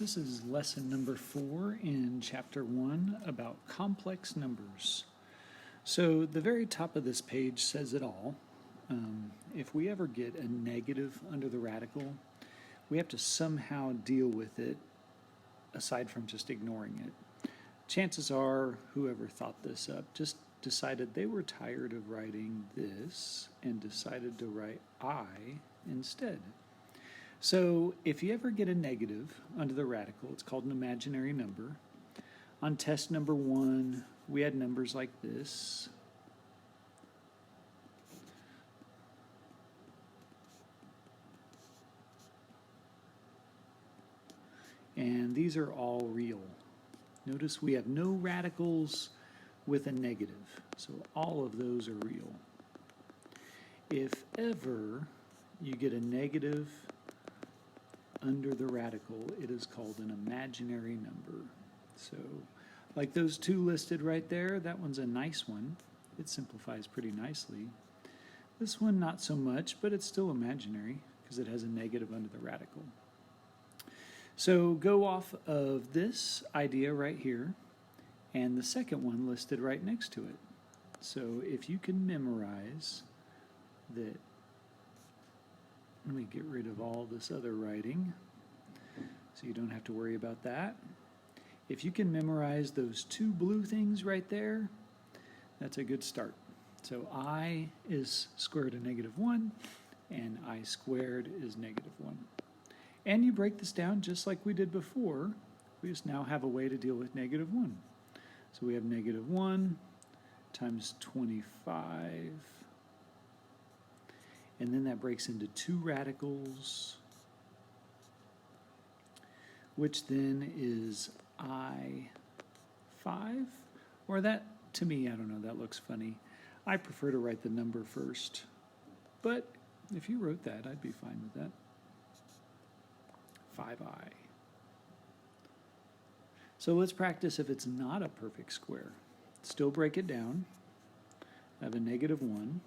This is lesson number 4 in chapter 1 about complex numbers. So the very top of this page says it all. If we ever get a negative under the radical, we have to somehow deal with it aside from just ignoring it. Chances are whoever thought this up just decided they were tired of writing this and decided to write I instead. So if you ever get a negative under the radical, it's called an imaginary number. On test number 1, we had numbers like this. And these are all real. Notice we have no radicals with a negative, so all of those are real. If ever you get a negative under the radical, it is called an imaginary number. So, like those two listed right there, that one's a nice one. It simplifies pretty nicely. This one, not so much, but it's still imaginary because it has a negative under the radical. So go off of this idea right here and the second one listed right next to it. So if you can memorize that, let me get rid of all this other writing so you don't have to worry about that. If you can memorize those two blue things right there, that's a good start. So I is square root of -1 and I squared is -1. And you break this down just like we did before. We just now have a way to deal with -1. So we have -1 times 25. And then that breaks into two radicals, which then is I5, or that, to me, I don't know, that looks funny. I prefer to write the number first, but if you wrote that, I'd be fine with that. 5I. So let's practice if it's not a perfect square. Still break it down. I have a -1.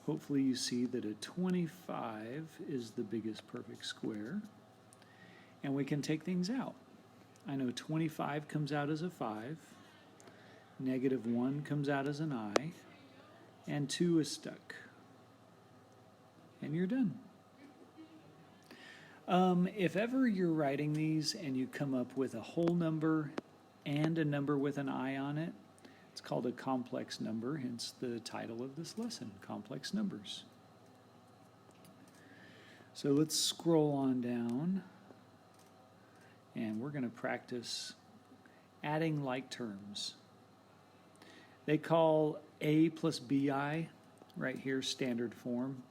Hopefully you see that a 25 is the biggest perfect square. And we can take things out. I know 25 comes out as a 5, -1 comes out as an I, and 2 is stuck. And you're done. If ever you're writing these and you come up with a whole number and a number with an I on it, it's called a complex number, hence the title of this lesson, Complex Numbers. So let's scroll on down, and we're going to practice adding like terms. They call A plus BI right here standard form,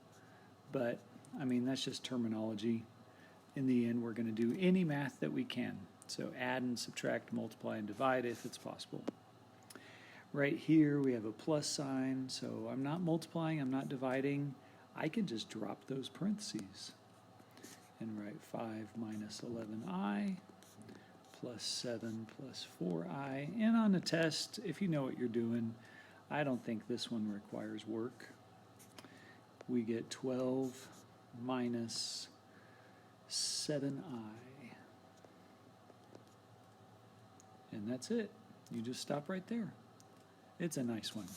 but I mean that's just terminology. In the end, we're going to do any math that we can. So add and subtract, multiply and divide if it's possible. Right here we have a plus sign, so I'm not multiplying, I'm not dividing. I can just drop those parentheses and write 5 minus 11i plus 7 plus 4i. And on the test, if you know what you're doing, I don't think this one requires work. We get 12 minus 7i. And that's it. You just stop right there. It's a nice one.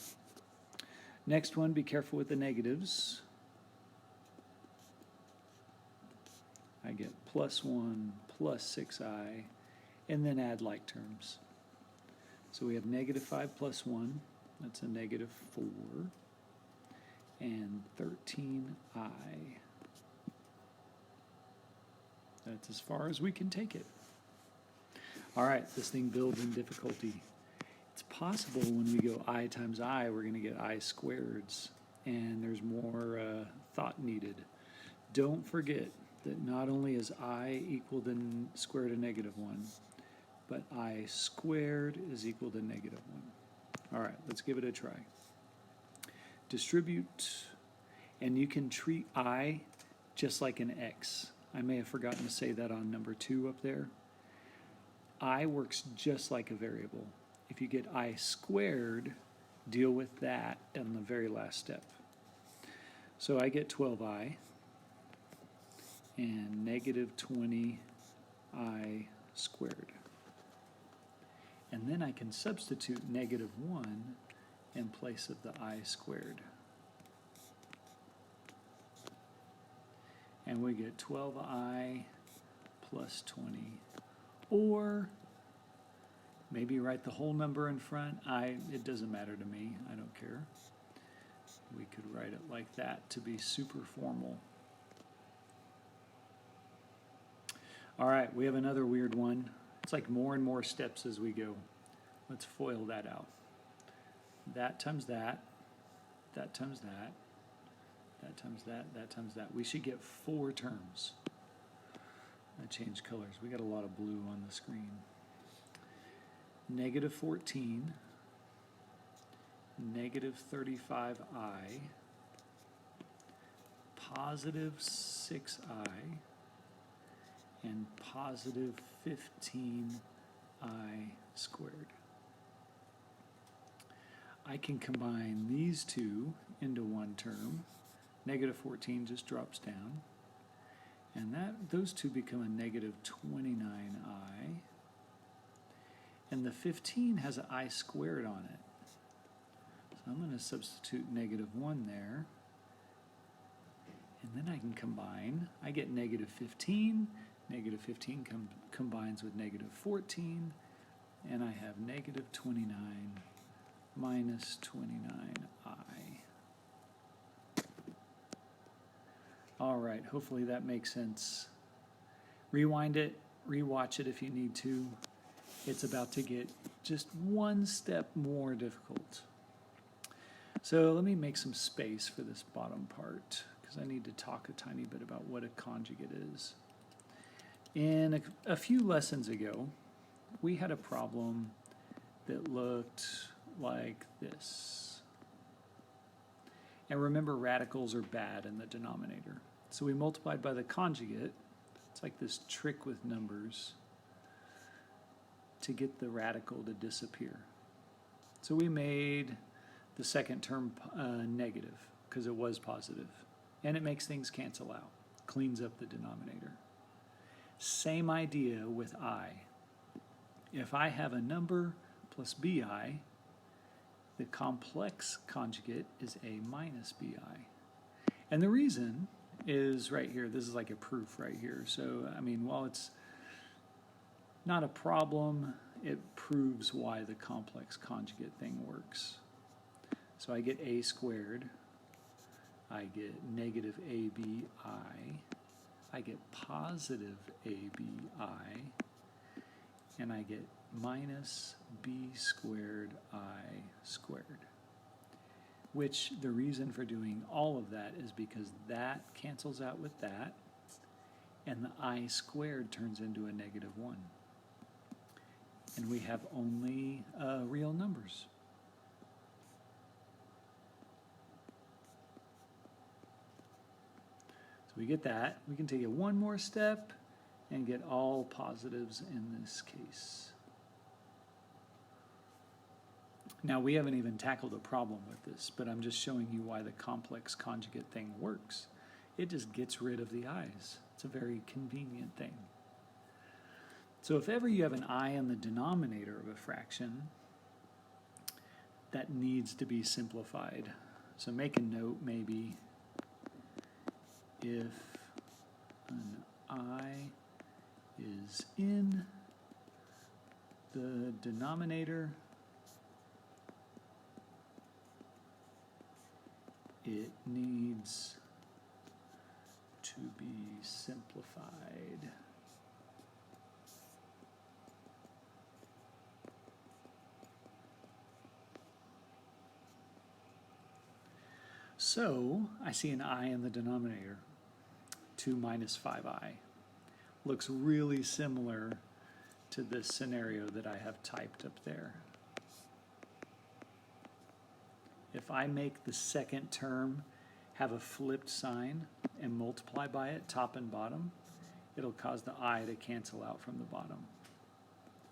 Next one, be careful with the negatives. I get +1 plus 6i, and then add like terms. So we have -5 plus 1, that's a -4, and 13i. That's as far as we can take it. All right, this thing builds in difficulty. It's possible when we go I times I, we're going to get I squareds, and there's more thought needed. Don't forget that not only is I equal to square root of -1, but I squared is equal to -1. All right, let's give it a try. Distribute, and you can treat I just like an X. I may have forgotten to say that on number 2 up there. I works just like a variable. If you get I squared, deal with that in the very last step. So I get 12i, and -20 I squared. And then I can substitute negative 1 in place of the I squared. And we get 12I plus 20. Or maybe write the whole number in front. It doesn't matter to me. I don't care. We could write it like that to be super formal. All right, we have another weird one. It's like more and more steps as we go. Let's FOIL that out. That times that, that times that, that times that, that times that. We should get 4 terms. I changed colors. We got a lot of blue on the screen. Negative 14, negative 35I, positive 6I, and positive 15I squared. I can combine these two into one term. Negative 14 just drops down. And those two become a negative 29I. And the 15 has an I squared on it. So I'm going to substitute negative 1 there. And then I can combine. I get negative 15. Negative 15 combines with negative 14. And I have negative 29 minus 29I. All right, hopefully that makes sense. Rewind it, rewatch it if you need to. It's about to get just one step more difficult. So let me make some space for this bottom part, because I need to talk a tiny bit about what a conjugate is. In a few lessons ago, we had a problem that looked like this. And remember, radicals are bad in the denominator. So we multiplied by the conjugate. It's like this trick with numbers to get the radical to disappear. So we made the second term negative because it was positive. And it makes things cancel out, cleans up the denominator. Same idea with I. If I have a number plus bi, the complex conjugate is a minus bi. And the reason is right here. This is like a proof right here. So, I mean, while it's not a problem, it proves why the complex conjugate thing works. So I get a squared. I get negative abi. I get positive abi. And I get minus b squared I squared. Which the reason for doing all of that is because that cancels out with that, and the I squared turns into a negative 1. And we have only real numbers. So we get that. We can take it one more step and get all positives in this case. Now, we haven't even tackled a problem with this, but I'm just showing you why the complex conjugate thing works. It just gets rid of the i's. It's a very convenient thing. So if ever you have an I in the denominator of a fraction, that needs to be simplified. So make a note maybe if an I is in the denominator, it needs to be simplified. So I see an I in the denominator, 2 minus 5i. Looks really similar to this scenario that I have typed up there. If I make the second term have a flipped sign and multiply by it, top and bottom, it'll cause the I to cancel out from the bottom.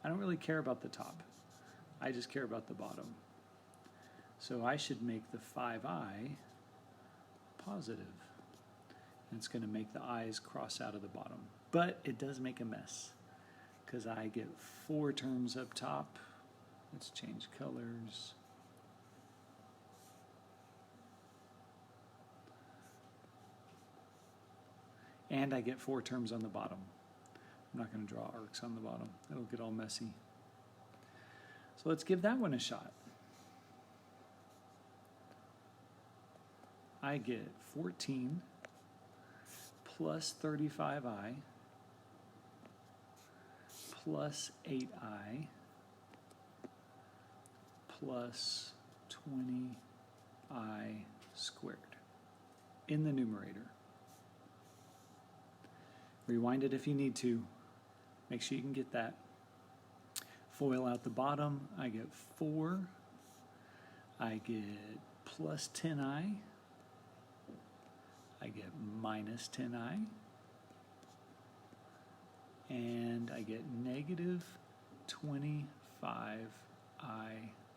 I don't really care about the top. I just care about the bottom. So I should make the 5i positive. And it's going to make the i's cross out of the bottom. But it does make a mess. because I get 4 terms up top. Let's change colors. And I get 4 terms on the bottom. I'm not going to draw arcs on the bottom. It'll get all messy. So let's give that one a shot. I get 14 plus 35i plus 8i plus 20i squared in the numerator. Rewind it if you need to. Make sure you can get that. FOIL out the bottom. I get 4. I get plus 10i. I get minus 10i. And I get negative 25i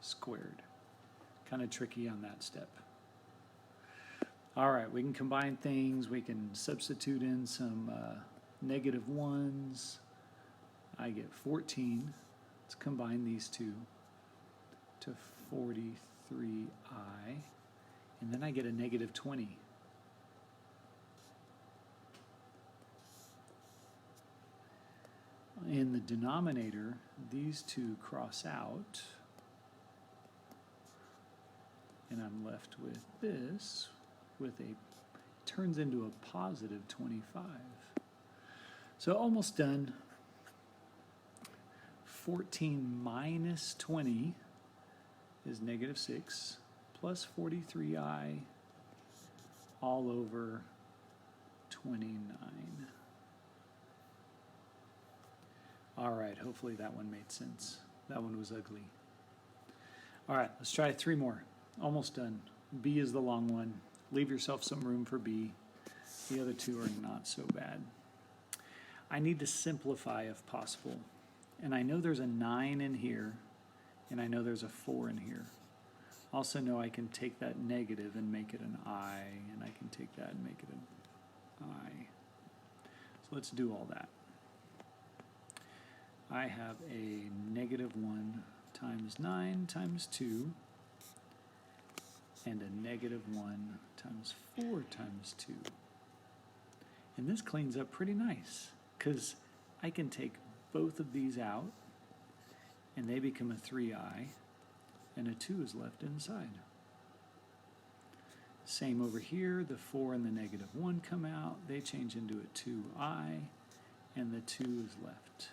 squared. Kind of tricky on that step. All right, we can combine things. We can substitute in some negative ones. I get 14. Let's combine these two to 43i. And then I get a negative 20. In the denominator, these two cross out. And I'm left with this, with a, turns into a positive 25. So almost done. 14 minus 20 is negative 6, plus 43i all over 29. All right, hopefully that one made sense. That one was ugly. All right, let's try 3 more. Almost done. B is the long one. Leave yourself some room for B. The other 2 are not so bad. I need to simplify if possible. And I know there's a 9 in here, and I know there's a 4 in here. Also know I can take that negative and make it an I, and I can take that and make it an I. So let's do all that. I have a negative 1 times 9 times 2, and a negative 1 times 4 times 2. And this cleans up pretty nice, because I can take both of these out, and they become a 3i, and a 2 is left inside. Same over here, the 4 and the negative 1 come out, they change into a 2i, and the 2 is left.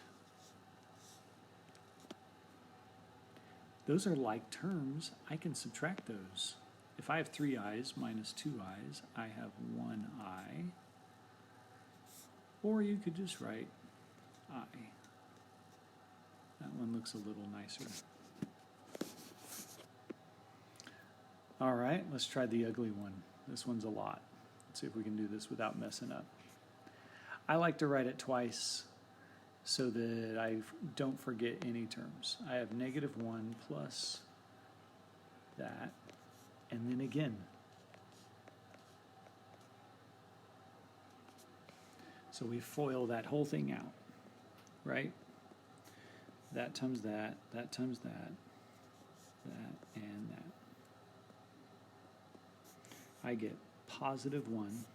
Those are like terms. I can subtract those. If I have 3 i's minus 2 i's, I have 1 I. Or you could just write I. That one looks a little nicer. All right, let's try the ugly one. This one's a lot. Let's see if we can do this without messing up. I like to write it twice so that I don't forget any terms. I have negative 1 plus that, and then again. So we FOIL that whole thing out, right? That times that times that, and that. I get positive 1.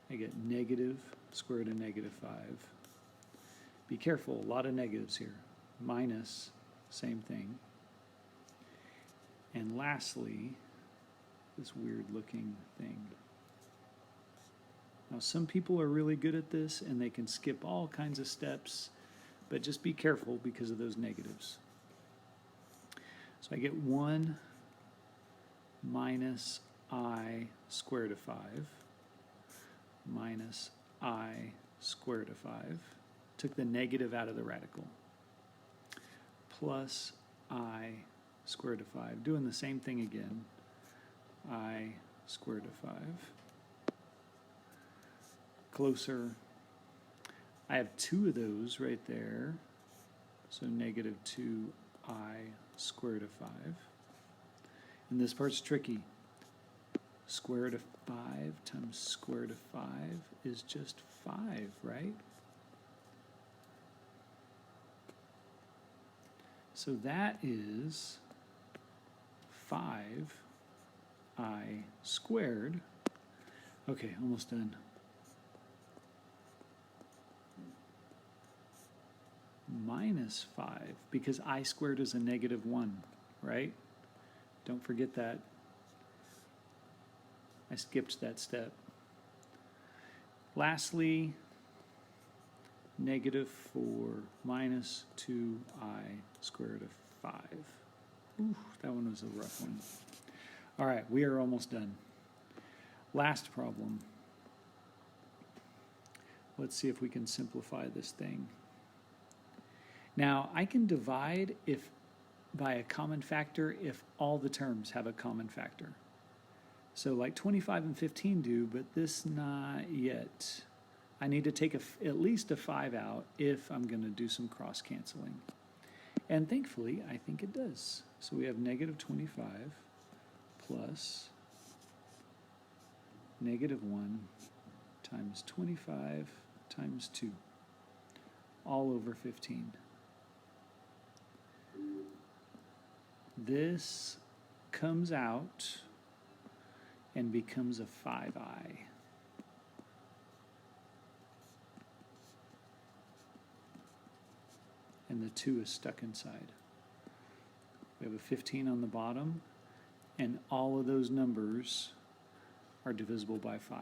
I get negative square root of negative 5. Be careful, a lot of negatives here. Minus, same thing. And lastly, this weird looking thing. Now some people are really good at this and they can skip all kinds of steps, but just be careful because of those negatives. So I get 1 minus I square root of 5 minus I square root of 5. Took the negative out of the radical. Plus I square root of 5. Doing the same thing again. I square root of 5. Closer. I have 2 of those right there. So negative 2I square root of 5. And this part's tricky. Square root of 5 times square root of 5 is just 5, right? So that is 5i squared. Okay, almost done. Minus 5, because I squared is a negative 1, right? Don't forget that. I skipped that step. Lastly, negative 4 minus 2i squared of 5. Ooh, that one was a rough one. All right, we are almost done. Last problem. Let's see if we can simplify this thing. Now, I can divide by a common factor if all the terms have a common factor. So like 25 and 15 do, but this not yet. I need to take at least a 5 out if I'm going to do some cross canceling. And thankfully, I think it does. So we have negative 25 plus negative 1 times 25 times 2, all over 15. This comes out and becomes a 5i. And the 2 is stuck inside. We have a 15 on the bottom, and all of those numbers are divisible by 5.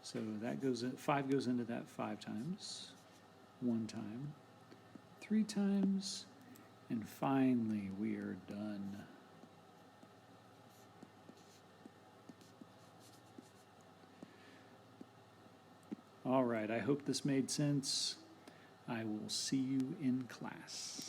So that 5 goes into that 5 times, 1 time, 3 times, and finally we are done. All right, I hope this made sense. I will see you in class.